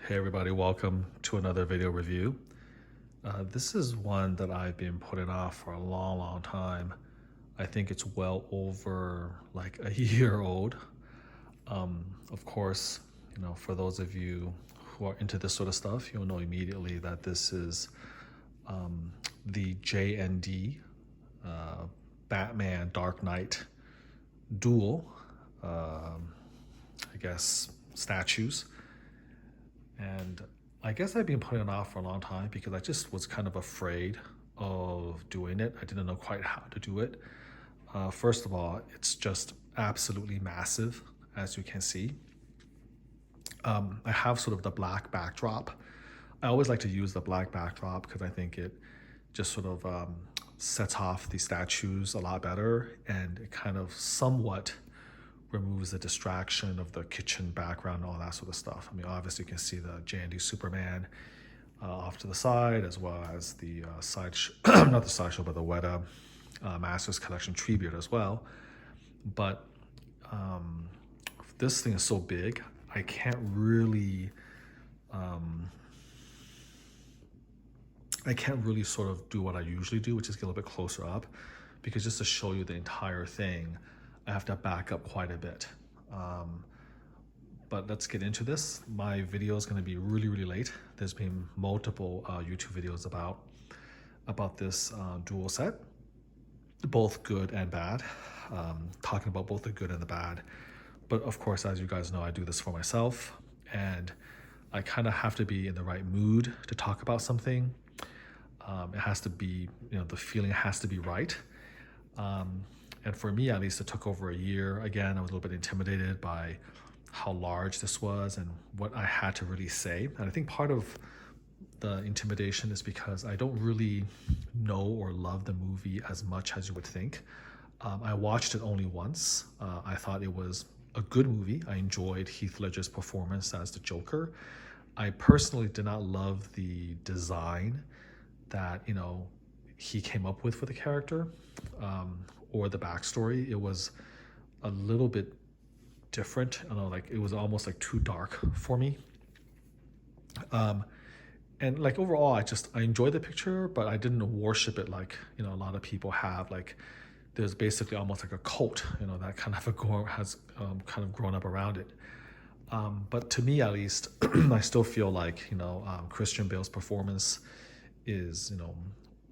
Hey everybody, welcome to another video review. This is one that I've been putting off for a long time. I think it's well over like a year old. Of course, for those of you who are into this sort of stuff, you'll know immediately that this is the JND Batman Dark Knight duel, I guess, statues. And I guess I've been putting it off for a long time because I just was kind of afraid of doing it. I didn't know quite how to do it. First of all, it's just absolutely massive, as you can see. I have sort of the black backdrop. I always like to use the black backdrop because I think it just sort of sets off the statues a lot better, and it kind of somewhat removes the distraction of the kitchen background and all that sort of stuff. I mean, obviously you can see the JND Superman off to the side, as well as the not the sideshow, but the Weta Masters Collection tribute as well. But this thing is so big, I can't really sort of do what I usually do, which is get a little bit closer up, because just to show you the entire thing, I have to back up quite a bit. But let's get into this. My video is going to be really late. There's been multiple YouTube videos about this dual set, both good and bad, talking about both the good and the bad. But of course, as you guys know, I do this for myself, and I kind of have to be in the right mood to talk about something. It has to be, the feeling has to be right. And for me, at least, it took over a year. Again, I was a little bit intimidated by how large this was and what I had to really say. And I think part of the intimidation is because I don't really know or love the movie as much as you would think. I watched it only once. I thought it was a good movie. I enjoyed Heath Ledger's performance as the Joker. I personally did not love the design that, he came up with for the character, or the backstory. It was a little bit different. I don't know, like it was almost like too dark for me. And like overall, I enjoyed the picture, but I didn't worship it like, a lot of people have. Like there's basically almost like a cult, that kind of has kind of grown up around it. But to me, at least, I still feel like, Christian Bale's performance is,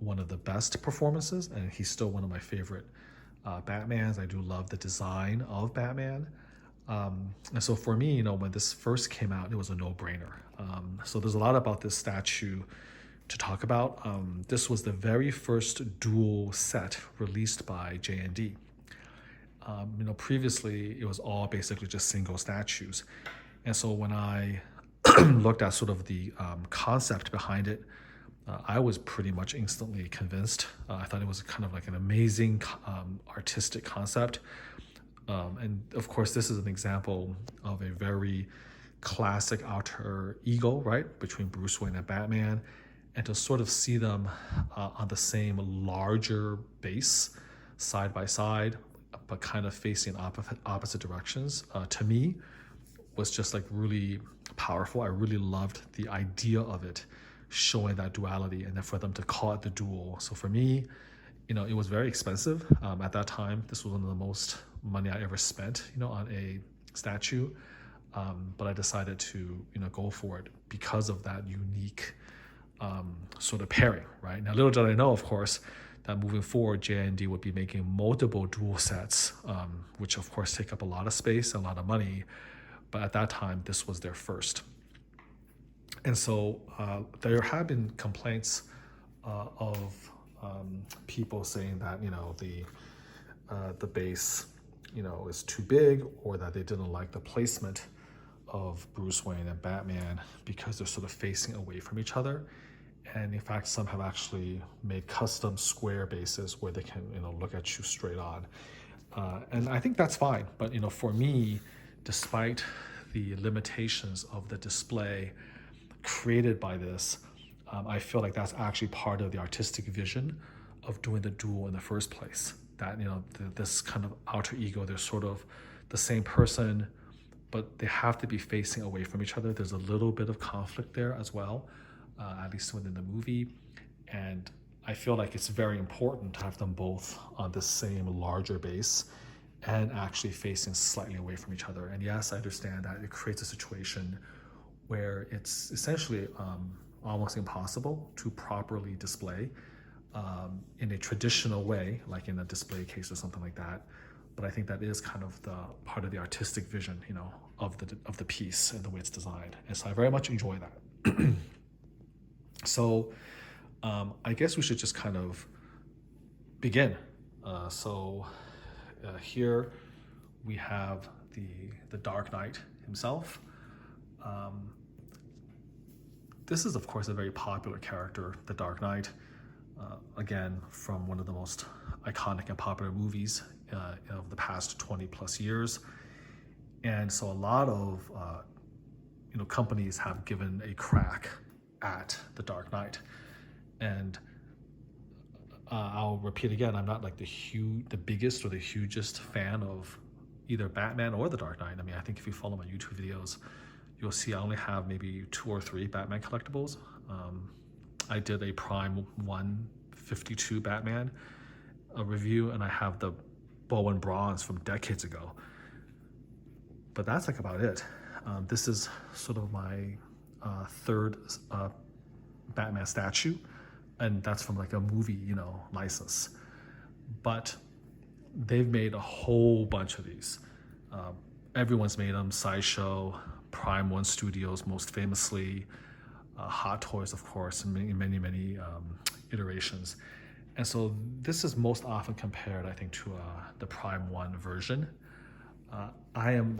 one of the best performances, and he's still one of my favorite Batmans. I do love the design of Batman. And so for me, when this first came out, it was a no-brainer. So there's a lot about this statue to talk about. This was the very first dual set released by JND. Previously it was all basically just single statues. And so when I looked at sort of the concept behind it, I was pretty much instantly convinced. I thought it was kind of like an amazing artistic concept. And of course, this is an example of a very classic alter ego, right, between Bruce Wayne and Batman. And to sort of see them on the same larger base, side by side, but kind of facing opposite directions, to me, was just like really powerful. I really loved the idea of it, showing that duality, and then for them to call it the duel. So for me, it was very expensive at that time. This was one of the most money I ever spent, on a statue. But I decided to, go for it because of that unique sort of pairing, right? Now, little did I know, of course, that moving forward, JND would be making multiple dual sets, which of course take up a lot of space, a lot of money. But at that time, this was their first. And so there have been complaints of people saying that the base is too big, or that they didn't like the placement of Bruce Wayne and Batman because they're sort of facing away from each other. And in fact, some have actually made custom square bases where they can look at you straight on. And I think that's fine. But for me, despite the limitations of the display created by this, I feel like that's actually part of the artistic vision of doing the duel in the first place. That this kind of alter ego, they're sort of the same person, but they have to be facing away from each other. There's a little bit of conflict there as well, at least within the movie. And I feel like it's very important to have them both on the same larger base and actually facing slightly away from each other. And yes, I understand that it creates a situation where it's essentially almost impossible to properly display in a traditional way, like in a display case or something like that. But I think that is kind of the part of the artistic vision, you know, of the piece and the way it's designed. And so I very much enjoy that. So I guess we should just kind of begin. Here we have the Dark Knight himself. This is, of course, a very popular character, the Dark Knight. Again, from one of the most iconic and popular movies of the past 20 plus years. And so a lot of companies have given a crack at the Dark Knight. And I'll repeat again, I'm not like the biggest or the hugest fan of either Batman or the Dark Knight. I mean, I think if you follow my YouTube videos, you'll see I only have maybe 2 or 3 Batman collectibles. I did a Prime 152 Batman review, and I have the Bowen Bronze from decades ago. But that's like about it. This is sort of my third Batman statue, and that's from like a movie, license. But they've made a whole bunch of these. Everyone's made them. Sideshow, Prime 1 Studios, most famously, Hot Toys, of course, and many iterations. And so this is most often compared, I think, to the Prime 1 version.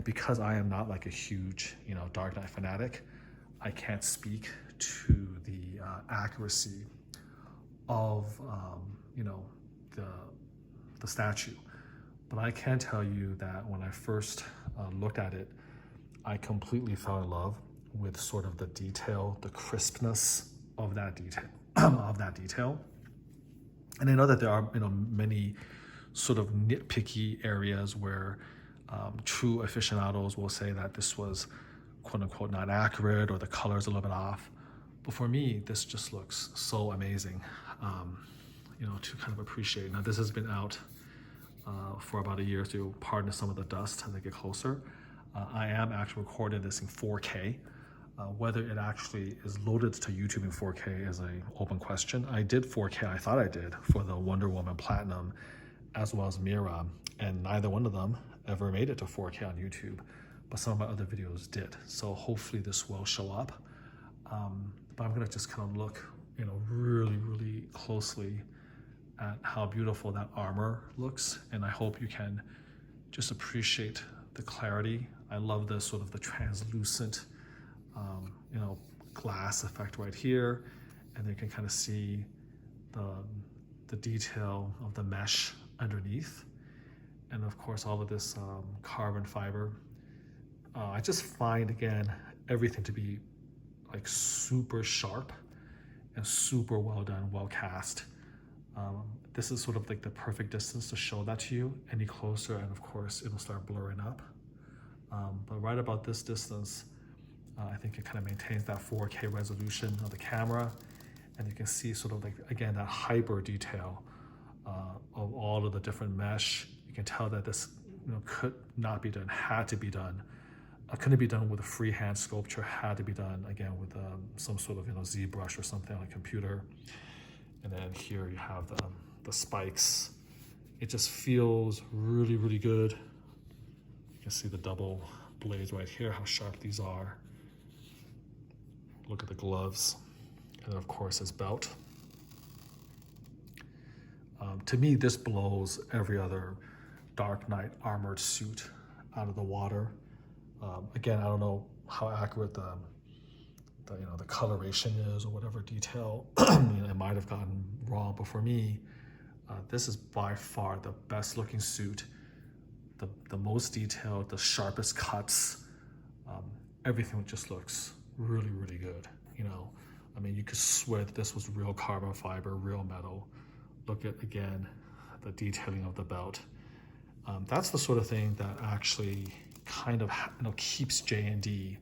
Because I am not like a huge, Dark Knight fanatic, I can't speak to the accuracy of, the statue. But I can tell you that when I first looked at it, I completely fell in love with sort of the detail, the crispness of that detail. And I know that there are, many sort of nitpicky areas where true aficionados will say that this was quote unquote not accurate or the color's a little bit off. But for me, this just looks so amazing, to kind of appreciate. Now, this has been out for about a year, so pardon some of the dust as I get closer. I am actually recording this in 4K. Whether it actually is loaded to YouTube in 4K is an open question. I did 4K, I thought I did, for the Wonder Woman Platinum as well as Mira, and neither one of them ever made it to 4K on YouTube, but some of my other videos did. So hopefully this will show up. But I'm gonna just kind of look, really closely at how beautiful that armor looks, and I hope you can just appreciate the clarity. I love the sort of the translucent glass effect right here, and you can kind of see the detail of the mesh underneath, and of course all of this carbon fiber. I just find, again, everything to be like super sharp and super well done, well cast. This is sort of like the perfect distance to show that to you. Any closer and of course it'll start blurring up. But right about this distance, I think it kind of maintains that 4K resolution of the camera, and you can see sort of like, again, that hyper detail of all of the different mesh. You can tell that this could not be done, had to be done. Couldn't be done with a freehand sculpture, had to be done again with some sort of ZBrush or something on a computer. And then here you have the spikes. It just feels really good. You can see the double blades right here, how sharp these are. Look at the gloves, and then of course his belt. To me, this blows every other Dark Knight armored suit out of the water. Again, I don't know how accurate the coloration is or whatever detail it might have gotten wrong, but for me, this is by far the best looking suit, the most detailed, the sharpest cuts. Everything just looks really good. I mean, you could swear that this was real carbon fiber, real metal. Look at, again, the detailing of the belt. That's the sort of thing that actually kind of keeps JND.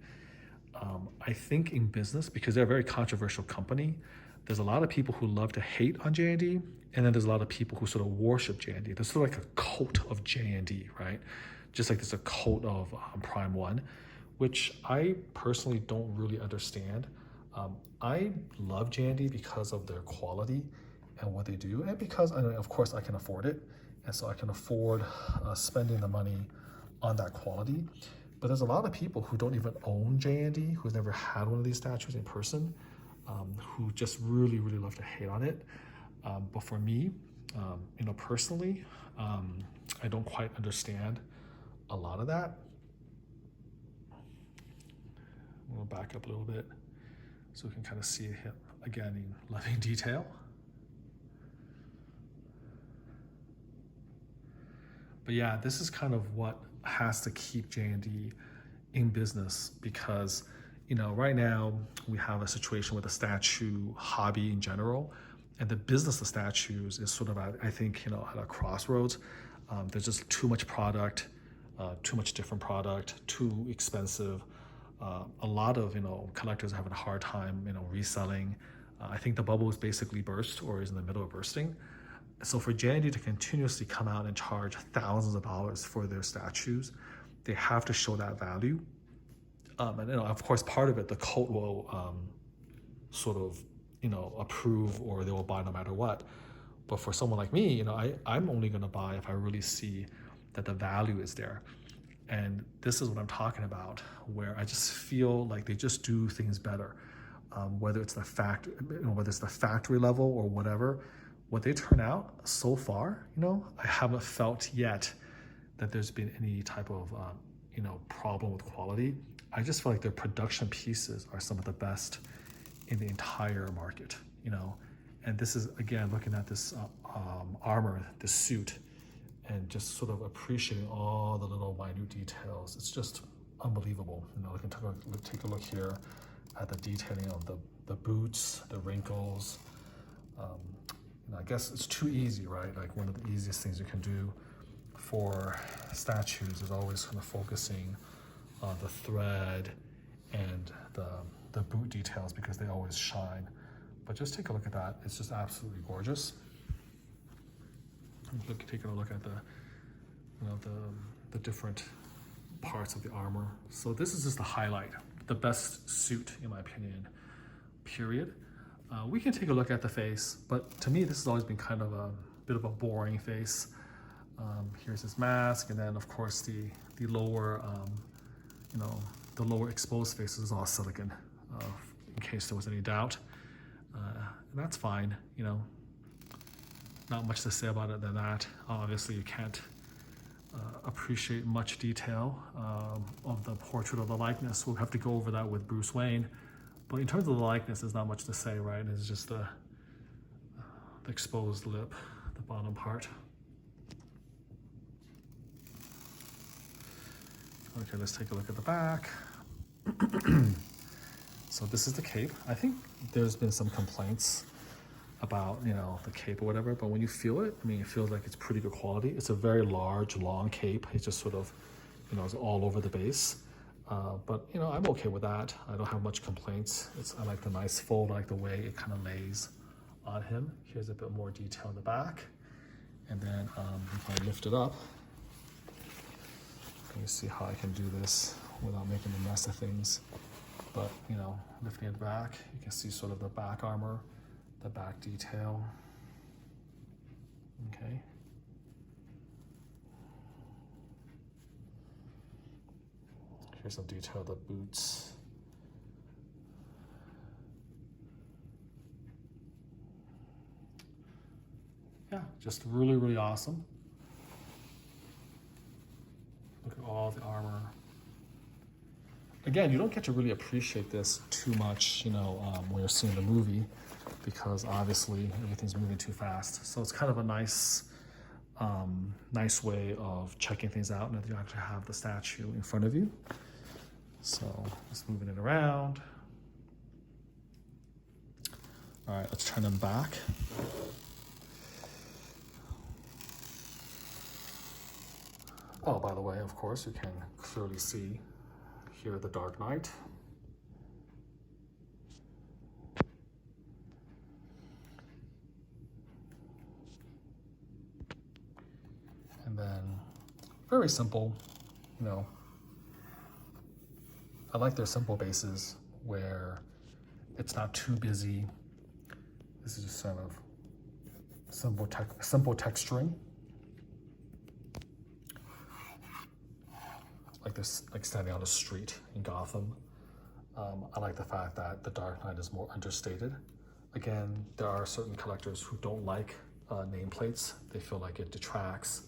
I think in business, because they're a very controversial company, there's a lot of people who love to hate on JND, and then there's a lot of people who sort of worship JND. There's sort of like a cult of JND, right? Just like there's a cult of Prime One, which I personally don't really understand. I love JND because of their quality and what they do, and because, of course, I can afford it, and so I can afford spending the money on that quality. But there's a lot of people who don't even own JND, who've never had one of these statues in person, who just really, really love to hate on it. But for me, personally, I don't quite understand a lot of that. I'm gonna back up a little bit so we can kind of see him again in living detail. But yeah, this is kind of what has to keep JND in business, because right now we have a situation with the statue hobby in general, and the business of statues is sort of at, I think, at a crossroads. There's just too much product, too much different product, too expensive. A lot of collectors are having a hard time reselling. I think the bubble is basically burst or is in the middle of bursting. So for JND to continuously come out and charge thousands of dollars for their statues, they have to show that value. And of course, part of it, the cult will sort of approve, or they will buy no matter what. But for someone like me, I'm only going to buy if I really see that the value is there. And this is what I'm talking about, where I just feel like they just do things better, whether it's the factory level or whatever. What they turn out so far, I haven't felt yet that there's been any type of problem with quality. I just feel like their production pieces are some of the best in the entire market, And this is, again, looking at this armor, this suit, and just sort of appreciating all the little minute details. It's just unbelievable. We can take a look here at the detailing of the boots, the wrinkles. I guess it's too easy, right? Like, one of the easiest things you can do for statues is always kind of focusing on the thread and the boot details, because they always shine. But just take a look at that. It's just absolutely gorgeous. Taking a look at the different parts of the armor. So this is just the highlight, the best suit in my opinion, period. We can take a look at the face, but to me this has always been kind of a bit of a boring face. Here's his mask, and then of course the lower the lower exposed face is all silicone, in case there was any doubt. And that's fine, not much to say about it than that. Obviously you can't appreciate much detail of the portrait or the likeness. We'll have to go over that with Bruce Wayne. But in terms of the likeness, there's not much to say, right? It's just the exposed lip, the bottom part. Okay, let's take a look at the back. So this is the cape. I think there's been some complaints about the cape or whatever, but when you feel it, it feels like it's pretty good quality. It's a very large, long cape. It's just sort of, it's all over the base. But I'm okay with that. I don't have much complaints. I like the nice fold. I like the way it kind of lays on him. Here's a bit more detail in the back, and then if I lift it up, let me see how I can do this without making a mess of things. But lifting it back, you can see sort of the back armor, the back detail. Okay. Here's some detail of the boots. Yeah, just really, really awesome. Look at all the armor. Again, you don't get to really appreciate this too much, when you're seeing the movie, because obviously everything's moving too fast. So it's kind of a nice way of checking things out, and that you actually have the statue in front of you. So just moving it around. All right, let's turn them back. Oh, by the way, of course, you can clearly see here the Dark Knight. And then very simple, you know, I like their simple bases where it's not too busy. This is just kind of simple texturing. Like this, like standing on a street in Gotham. I like the fact that the Dark Knight is more understated. Again, there are certain collectors who don't like nameplates. They feel like it detracts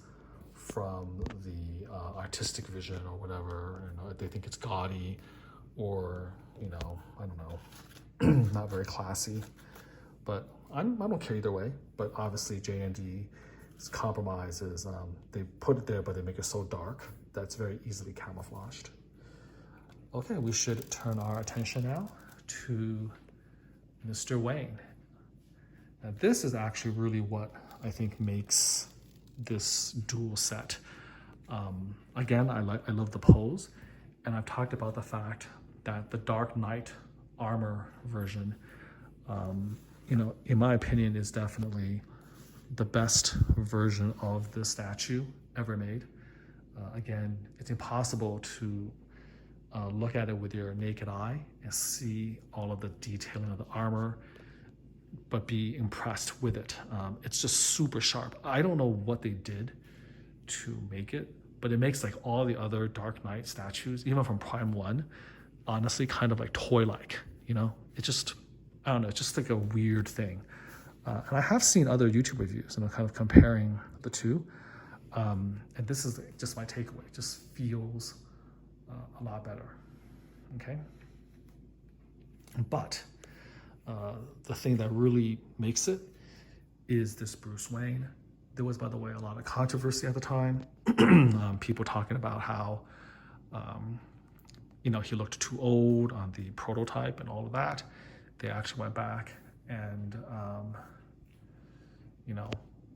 from the artistic vision or whatever. You know, they think it's gaudy or, you know, I don't know, not very classy. But I don't care either way. But obviously JND's compromise is they put it there, but they make it so dark that's very easily camouflaged. Okay, we should turn our attention now to Mr. Wayne. Now this is actually really what I think makes this dual set. Again, I love the pose, and I've talked about the fact that the Dark Knight armor version, you know, in my opinion, is definitely the best version of this statue ever made. Again, it's impossible to look at it with your naked eye and see all of the detailing of the armor, but be impressed with it. It's just super sharp. I don't know what they did to make it, but it makes like all the other Dark Knight statues, even from Prime 1, honestly kind of like toy-like, you know? It just, I don't know, it's just like a weird thing. And I have seen other YouTube reviews, and I'm kind of comparing the two. And this is just my takeaway. It just feels a lot better, okay? But the thing that really makes it is this Bruce Wayne. There was, by the way, a lot of controversy at the time. People talking about how, you know, he looked too old on the prototype and all of that. They actually went back and, you know,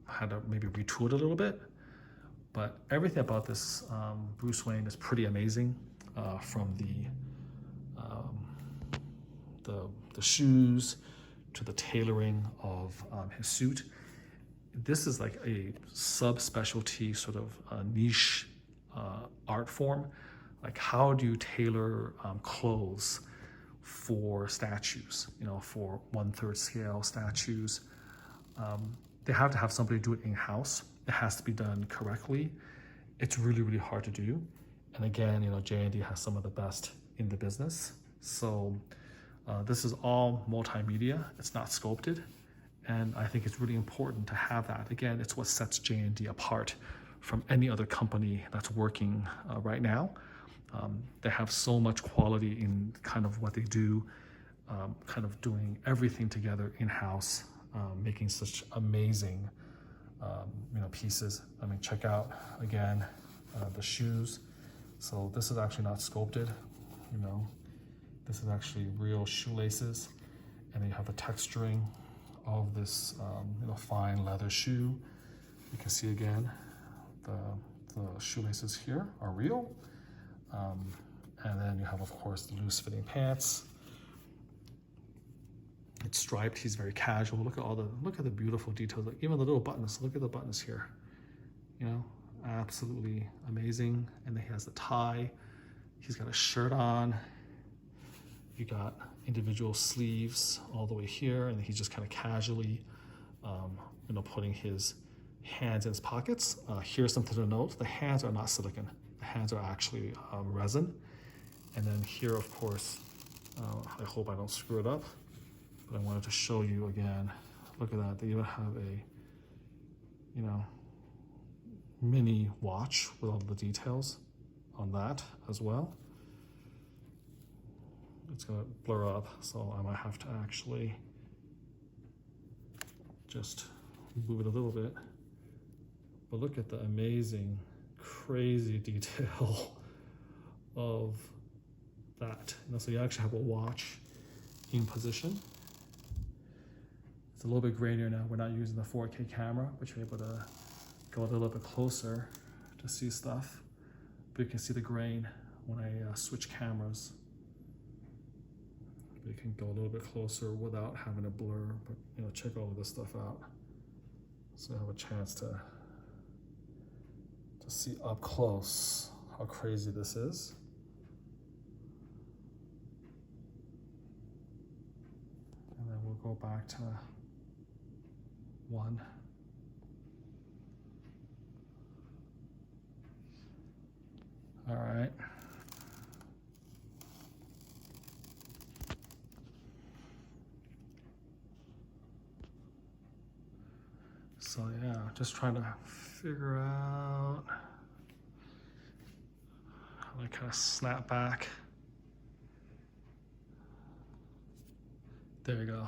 had to maybe retool it a little bit. But everything about this Bruce Wayne is pretty amazing, from the shoes to the tailoring of his suit. This is like a subspecialty sort of niche art form. Like, how do you tailor clothes for statues? You know, for 1/3 scale statues, they have to have somebody do it in-house. It has to be done correctly. It's really, really hard to do. And again, you know, JND has some of the best in the business. So this is all multimedia. It's not sculpted. And I think it's really important to have that. Again, it's what sets JND apart from any other company that's working right now. They have so much quality in kind of what they do, kind of doing everything together in-house, making such amazing you know, pieces. I mean, check out again the shoes. So this is actually not sculpted, you know. This is actually real shoelaces, and then you have the texturing of this you know, fine leather shoe. You can see again the shoelaces here are real, and then you have, of course, the loose-fitting pants. It's striped. He's very casual. Look at the beautiful details. Like even the little buttons. Look at the buttons here. You know, absolutely amazing. And then he has the tie. He's got a shirt on. You got individual sleeves all the way here, and he's just kind of casually, you know, putting his hands in his pockets. Here's something to note: the hands are not silicone. The hands are actually resin. And then here, of course, I hope I don't screw it up, but I wanted to show you again. Look at that. They even have a, you know, mini watch with all the details on that as well. It's gonna blur up, so I might have to actually just move it a little bit. But look at the amazing, crazy detail of that. You know, so you actually have a watch in position. It's a little bit grainier now. We're not using the 4K camera, but you're able to go a little bit closer to see stuff. but you can see the grain when I switch cameras. You can go a little bit closer without having to blur, but check all of this stuff out. So I have a chance to see up close how crazy this is. And then we'll go back to 1. All right. So yeah, just trying to figure out how to kind of snap back. There you go.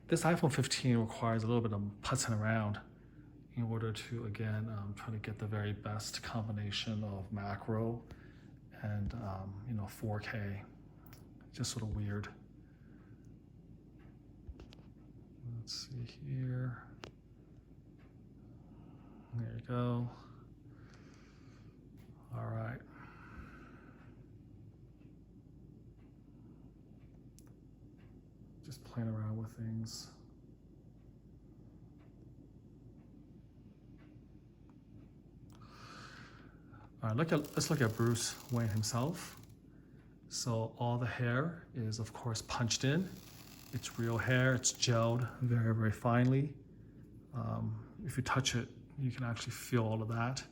This iPhone 15 requires a little bit of putzing around in order to, again, try to get the very best combination of macro and 4K. Just sort of weird. Let's see here. There you go. All right. Just playing around with things. All right, let's look at Bruce Wayne himself. So all the hair is, of course, punched in. It's real hair. It's gelled very, very finely. If you touch it, you can actually feel all of that.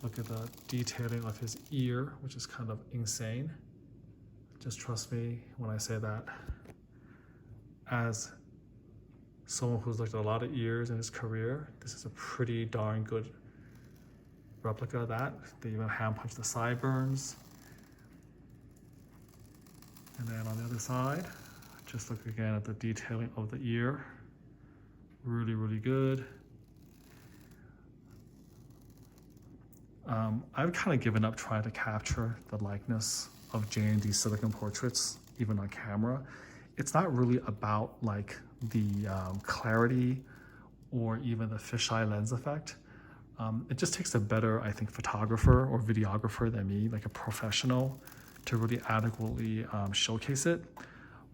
Look at the detailing of his ear, which is kind of insane. Just trust me when I say that. As someone who's looked at a lot of ears in his career, this is a pretty darn good replica of that. They even hand punch the sideburns. And then on the other side, just look again at the detailing of the ear. Really, really good. I've kind of given up trying to capture the likeness of JND Silicone portraits, even on camera. It's not really about like the clarity or even the fisheye lens effect. It just takes a better, I think, photographer or videographer than me, like a professional, to really adequately showcase it.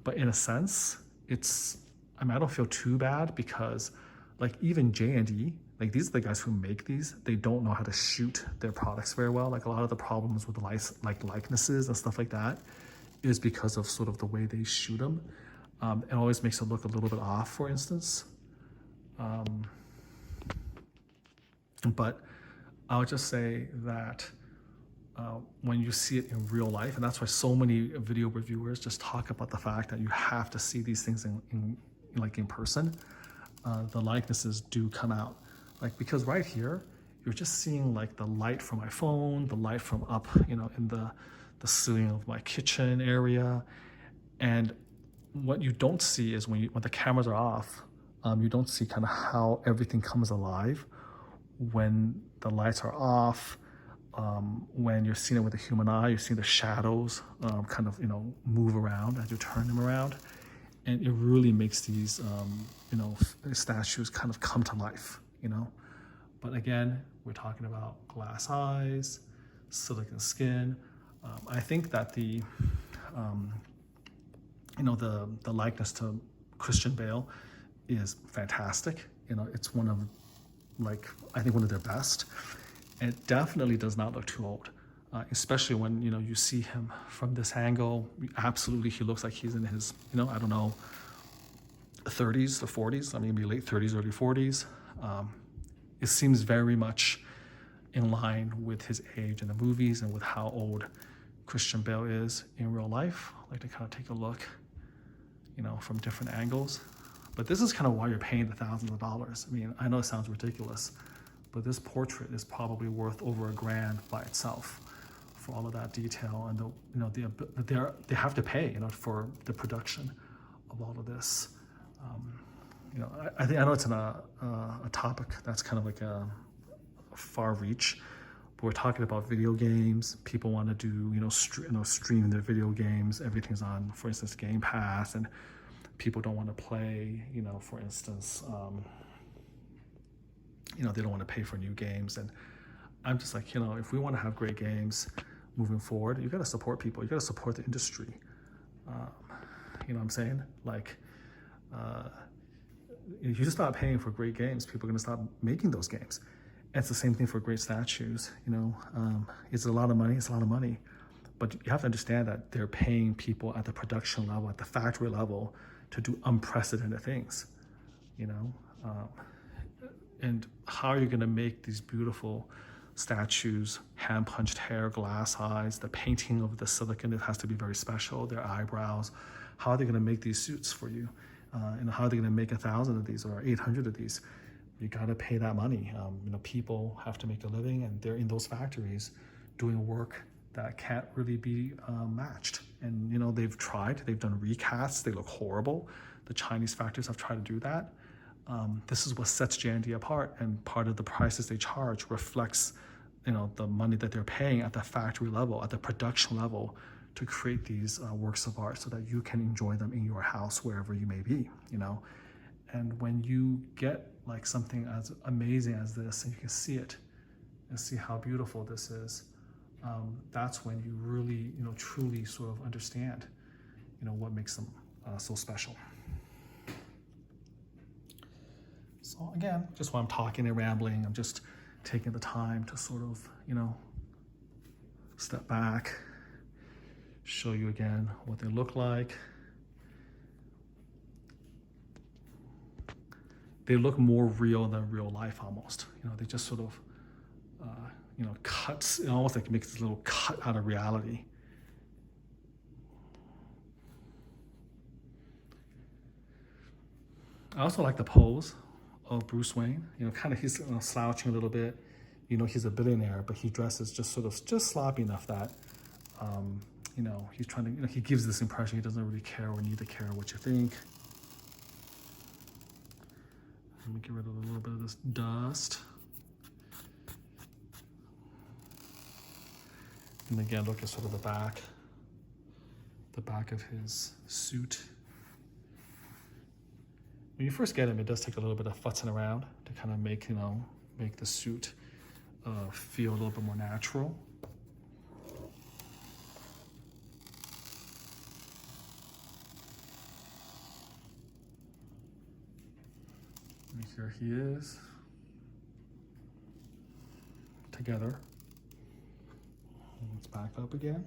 But in a sense, I don't feel too bad because like even JND, like these are the guys who make these, they don't know how to shoot their products very well. Like a lot of the problems with likenesses and stuff like that is because of sort of the way they shoot them. It always makes it look a little bit off, for instance. But I'll just say that when you see it in real life, and that's why so many video reviewers just talk about the fact that you have to see these things in person, the likenesses do come out. Like, because right here, you're just seeing like the light from my phone, the light from up, in the ceiling of my kitchen area. And what you don't see is when the cameras are off, you don't see kind of how everything comes alive when the lights are off. When you're seeing it with a human eye, you see the shadows kind of move around as you turn them around, and it really makes these statues kind of come to life. But again, we're talking about glass eyes, silicone skin. I think that the likeness to Christian Bale is fantastic. It's one of I think one of their best. And it definitely does not look too old, especially when you see him from this angle. Absolutely, he looks like he's in his 30s to 40s. I mean, maybe late 30s, early 40s. It seems very much in line with his age in the movies and with how old Christian Bale is in real life. I like to kind of take a look, from different angles. But this is kind of why you're paying the thousands of dollars. I mean, I know it sounds ridiculous, but this portrait is probably worth over $1,000 by itself for all of that detail, and they have to pay for the production of all of this. I know it's a topic that's kind of like a far reach, but we're talking about video games. People want to do stream their video games. Everything's on, for instance, Game Pass, and people don't want to play. For instance. They don't want to pay for new games, and I'm just like, if we want to have great games moving forward, you got to support people. You got to support the industry. You know what I'm saying? Like, if you stop paying for great games, people are going to stop making those games. And it's the same thing for great statues. It's a lot of money. It's a lot of money. But you have to understand that they're paying people at the production level, at the factory level, to do unprecedented things, And how are you going to make these beautiful statues, hand-punched hair, glass eyes, the painting of the silicone, it has to be very special, their eyebrows. How are they going to make these suits for you? And how are they going to make 1,000 of these or 800 of these? You got to pay that money. People have to make a living, and they're in those factories doing work that can't really be matched. And they've done recasts, they look horrible. The Chinese factories have tried to do that. This is what sets JND apart, and part of the prices they charge reflects the money that they're paying at the factory level, at the production level, to create these works of art so that you can enjoy them in your house wherever you may be. And when you get like something as amazing as this, and you can see it and see how beautiful this is, that's when you really truly sort of understand what makes them so special. So again, just while I'm talking and rambling, I'm just taking the time to sort of step back, show you again what they look like. They look more real than real life almost. They just sort of cuts, almost like makes this little cut out of reality. I also like the pose of Bruce Wayne. Kind of he's slouching a little bit. He's a billionaire, but he dresses just sloppy enough that he's trying to, he gives this impression he doesn't really care or need to care what you think. Let me get rid of a little bit of this dust. And again, look at sort of the back of his suit. When you first get him, it does take a little bit of futzing around to kind of make the suit feel a little bit more natural. And here he is, together. Let's back up again.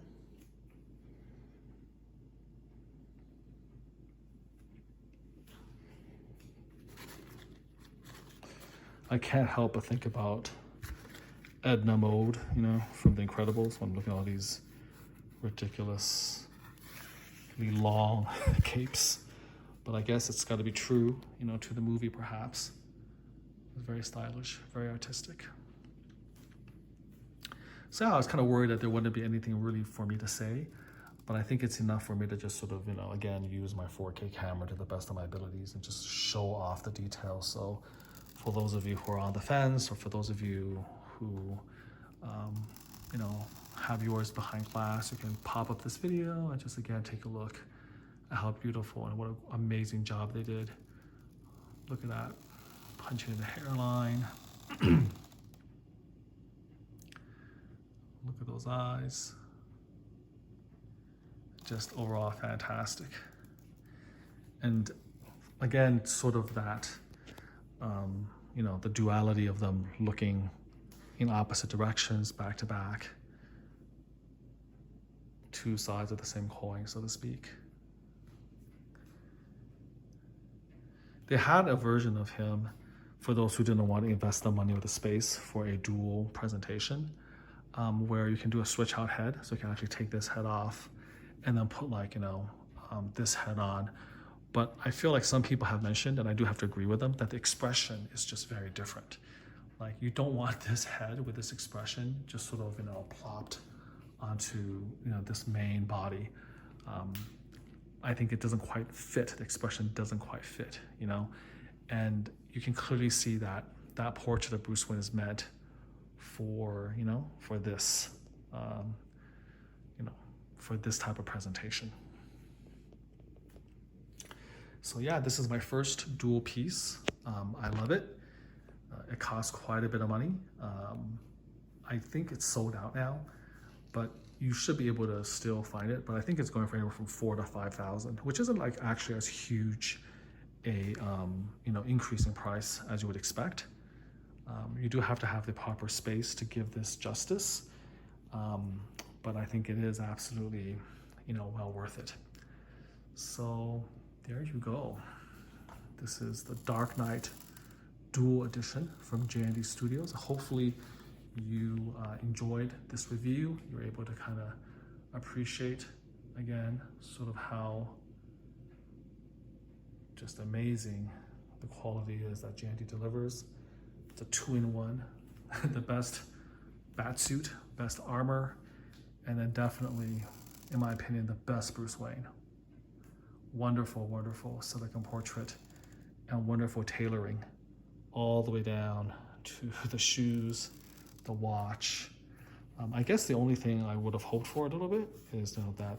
I can't help but think about Edna Mode, from The Incredibles, when I'm looking at all these ridiculously long capes. But I guess it's got to be true, to the movie perhaps. It's very stylish, very artistic. So I was kind of worried that there wouldn't be anything really for me to say, but I think it's enough for me to just sort of, again, use my 4K camera to the best of my abilities and just show off the details. So for those of you who are on the fence, or for those of you who, have yours behind glass, you can pop up this video and just, again, take a look at how beautiful and what an amazing job they did. Look at that, punching in the hairline. Look at those eyes. Just overall fantastic. And again, sort of that, the duality of them looking in opposite directions, back to back. Two sides of the same coin, so to speak. They had a version of him for those who didn't want to invest the money or the space for a dual presentation, where you can do a switch out head. So you can actually take this head off and then put this head on. But I feel like some people have mentioned, and I do have to agree with them, that the expression is just very different. Like, you don't want this head with this expression just sort of, plopped onto, this main body. I think it doesn't quite fit. The expression doesn't quite fit, and you can clearly see that that portrait of Bruce Wayne is meant for, for this, for this type of presentation. So yeah, this is my first dual piece. I love it. It costs quite a bit of money. I think it's sold out now, but you should be able to still find it. But I think it's going for anywhere from 4,000 to 5,000, which isn't like actually as huge a increase in price as you would expect. You do have to have the proper space to give this justice, but I think it is absolutely well worth it. So there you go. This is the Dark Knight Dual Edition from JND Studios. Hopefully you enjoyed this review. You're able to kind of appreciate again sort of how just amazing the quality is that JND delivers. It's a 2-in-1, the best batsuit, best armor, and then definitely, in my opinion, the best Bruce Wayne. Wonderful, wonderful silicone portrait and wonderful tailoring all the way down to the shoes, the watch. I guess the only thing I would have hoped for a little bit is that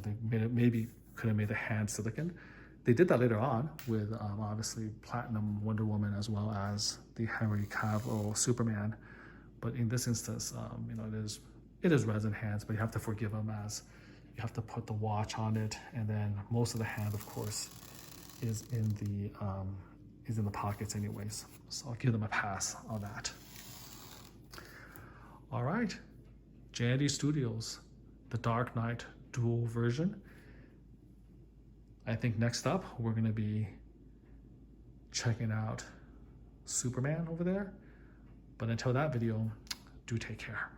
they made it, maybe could have made the hand silicone. They did that later on with obviously Platinum Wonder Woman as well as the Henry Cavill Superman. But in this instance, it is resin hands, but you have to forgive them as you have to put the watch on it, and then most of the hand, of course, is in the pockets anyways. So I'll give them a pass on that. All right, JND Studios, the Dark Knight Dual version. I think next up, we're gonna be checking out Superman over there. But until that video, do take care.